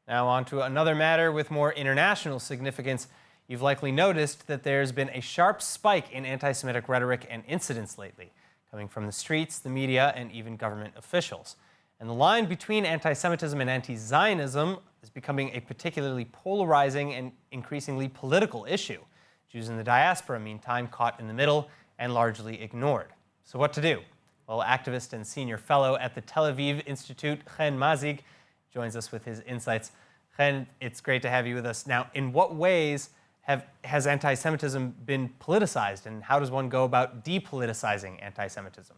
Now, on to another matter with more international significance. You've likely noticed that there's been a sharp spike in anti Semitic rhetoric and incidents lately, coming from the streets, the media, and even government officials. And the line between anti Semitism and anti Zionism is becoming a particularly polarizing and increasingly political issue. Jews in the diaspora, meantime, caught in the middle and largely ignored. So, what to do? Well, activist and senior fellow at the Tel Aviv Institute, Hen Mazzig, joins us with his insights. Hen, it's great to have you with us. Now, in what ways has anti-Semitism been politicized, and how does one go about depoliticizing anti-Semitism?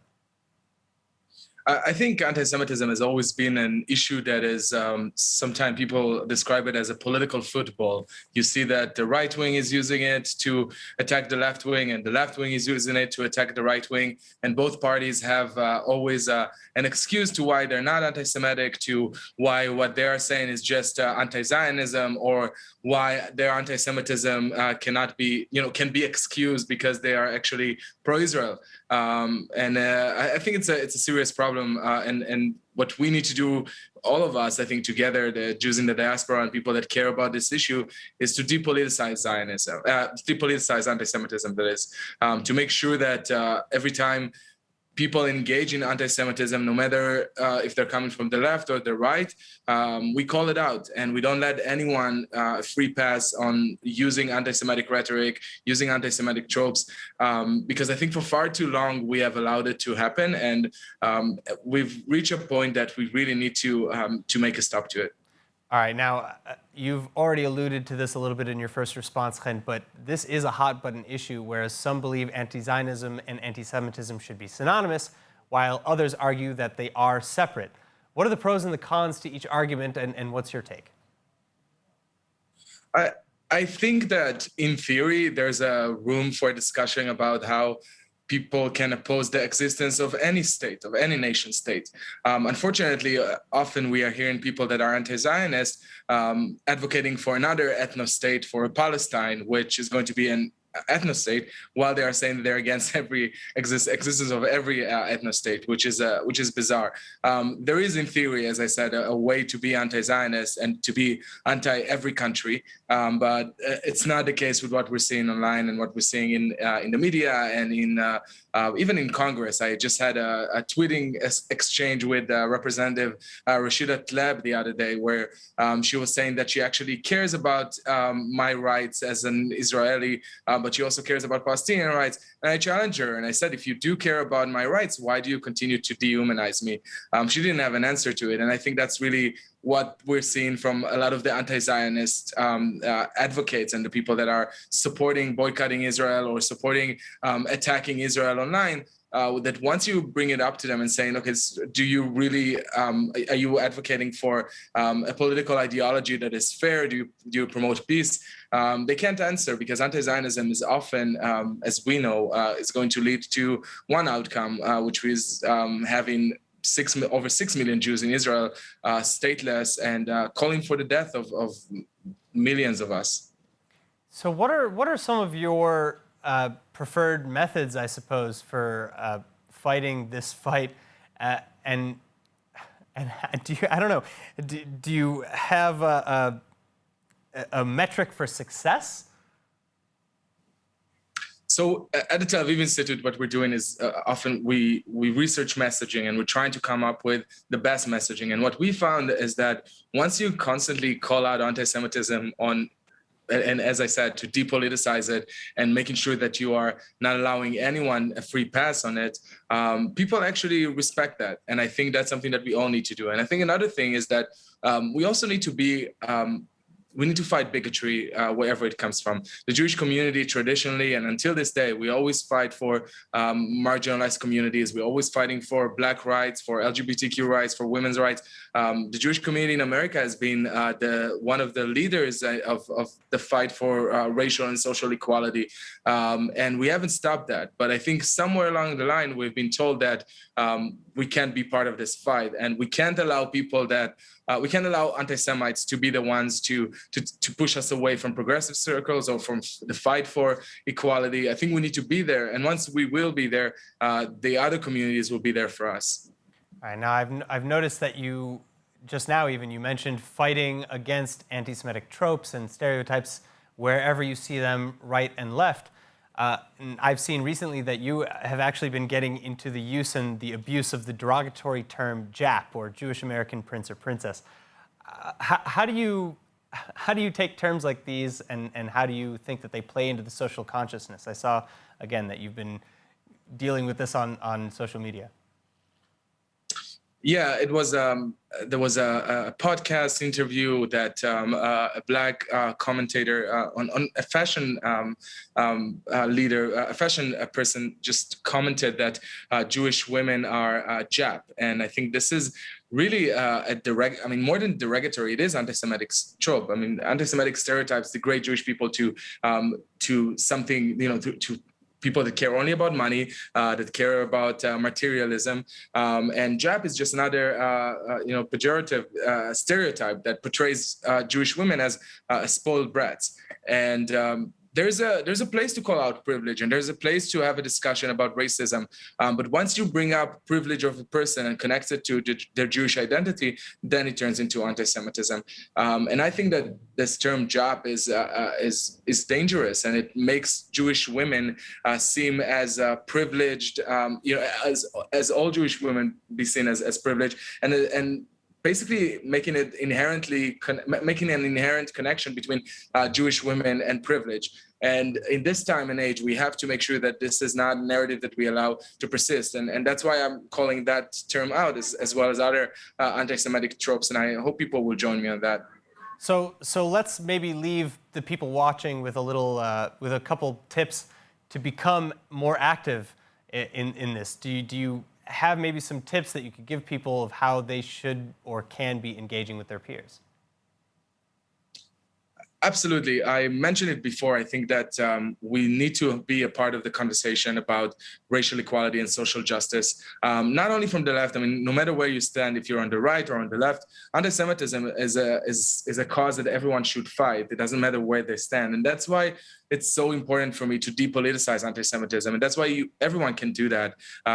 I think anti-Semitism has always been an issue that is, sometimes people describe it as a political football. You see that the right wing is using it to attack the left wing, and the left wing is using it to attack the right wing. And both parties have always an excuse to why they're not anti-Semitic, to why what they are saying is just anti-Zionism, or why their anti-Semitism can be excused because they are actually pro-Israel. I think it's a serious problem. And what we need to do, all of us, I think, together, the Jews in the diaspora and people that care about this issue, is to depoliticize Zionism, depoliticize anti-Semitism, that is, to make sure that every time people engage in anti-Semitism, no matter if they're coming from the left or the right, we call it out, and we don't let anyone free pass on using anti-Semitic rhetoric, using anti-Semitic tropes, because I think for far too long we have allowed it to happen, and we've reached a point that we really need to make a stop to it. All right, now, you've already alluded to this a little bit in your first response, Chen, but this is a hot-button issue, whereas some believe anti-Zionism and anti-Semitism should be synonymous, while others argue that they are separate. What are the pros and the cons to each argument, and what's your take? I think that, in theory, there's a room for discussion about how people can oppose the existence of any state, of any nation state. Unfortunately, often we are hearing people that are anti-Zionist advocating for another ethno-state, for Palestine, which is going to be an ethno-state, while they are saying that they're against every existence of every ethno-state, which is bizarre. There is, in theory, as I said, a way to be anti-Zionist and to be anti-every country, but it's not the case with what we're seeing online and what we're seeing in the media and even in Congress. I just had a tweeting exchange with Representative Rashida Tlaib the other day, where she was saying that she actually cares about my rights as an Israeli, but she also cares about Palestinian rights. And I challenged her and I said, if you do care about my rights, why do you continue to dehumanize me? She didn't have an answer to it. And I think that's really what we're seeing from a lot of the anti-Zionist advocates and the people that are supporting boycotting Israel or supporting attacking Israel online. That once you bring it up to them and saying, okay, do you really, are you advocating for a political ideology that is fair? Do you promote peace? They can't answer, because anti-Zionism is often, as we know, is going to lead to one outcome, which is having over 6 million Jews in Israel stateless and calling for the death of millions of us. So what are some of your preferred methods, I suppose, for fighting this fight? And do you, I don't know, do you have a metric for success? So at the Tel Aviv Institute, what we're doing is often we research messaging, and we're trying to come up with the best messaging. And what we found is that once you constantly call out anti-Semitism and as I said, to depoliticize it and making sure that you are not allowing anyone a free pass on it, people actually respect that. And I think that's something that we all need to do. And I think another thing is that we also need to be we need to fight bigotry wherever it comes from. The Jewish community traditionally, and until this day, we always fight for marginalized communities. We're always fighting for Black rights, for LGBTQ rights, for women's rights. The Jewish community in America has been one of the leaders of the fight for racial and social equality. And we haven't stopped that. But I think somewhere along the line, we've been told that we can't be part of this fight, and we can't allow people that we can't allow anti-Semites to be the ones to push us away from progressive circles or from the fight for equality. I think we need to be there, and once we will be there, the other communities will be there for us. All right. Now, I've noticed that you just now even, you mentioned fighting against anti-Semitic tropes and stereotypes wherever you see them, right and left. And I've seen recently that you have actually been getting into the use and the abuse of the derogatory term Jap, or Jewish American Prince or Princess. How do you take terms like these, and how do you think that they play into the social consciousness? I saw, again, that you've been dealing with this on social media. Yeah, it was. There was a podcast interview that a black commentator on a fashion leader, a fashion person, just commented that Jewish women are Jap, and I think this is really more than derogatory. It is anti-Semitic trope. I mean, anti-Semitic stereotypes degrade Jewish people to something, to people that care only about money, that care about materialism, and Jap is just another, pejorative stereotype that portrays Jewish women as spoiled brats. And there's a place to call out privilege, and there's a place to have a discussion about racism. But once you bring up privilege of a person and connect it to their Jewish identity, then it turns into anti-Semitism. And I think that this term Jap is dangerous, and it makes Jewish women seem as privileged, as all Jewish women be seen as privileged, and basically making an inherent connection between Jewish women and privilege. And in this time and age, we have to make sure that this is not a narrative that we allow to persist. And that's why I'm calling that term out, as well as other anti-Semitic tropes. And I hope people will join me on that. So let's maybe leave the people watching with with a couple tips to become more active in this. Do you have maybe some tips that you could give people of how they should or can be engaging with their peers? Absolutely. I mentioned it before. I think that we need to be a part of the conversation about racial equality and social justice, not only from the left. I mean, no matter where you stand, if you're on the right or on the left, anti-Semitism is a cause that everyone should fight. It doesn't matter where they stand. And that's why it's so important for me to depoliticize anti-Semitism. And that's why everyone can do that.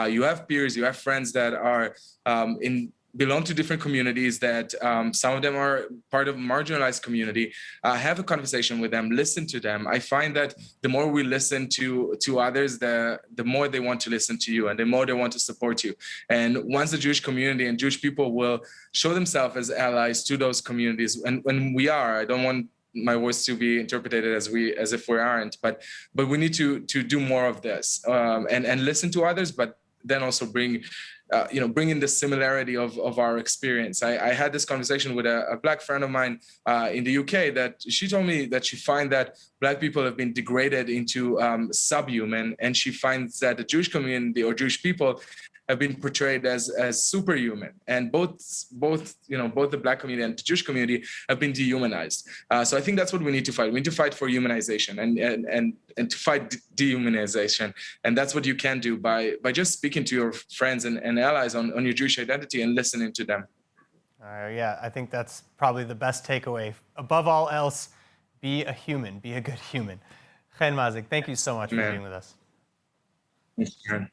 You have peers, you have friends that are belong to different communities, that some of them are part of a marginalized community. Have a conversation with them, listen to them. I find that the more we listen to others, the more they want to listen to you, and the more they want to support you. And once the Jewish community and Jewish people will show themselves as allies to those communities, and when we are, I don't want my words to be interpreted as if we aren't, but we need to do more of this, and listen to others, but then also bring in the similarity of our experience. I had this conversation with a Black friend of mine in the UK, that she told me that she finds that Black people have been degraded into subhuman, and she finds that the Jewish community or Jewish people have been portrayed as superhuman, and both the Black community and the Jewish community have been dehumanized. So I think that's what we need to fight. We need to fight for humanization and to fight dehumanization, and that's what you can do by just speaking to your friends and allies on your Jewish identity and listening to them. Yeah, I think that's probably the best takeaway. Above all else, be a human, be a good human. Hen Mazzig, thank you so much for being with us. Thank you.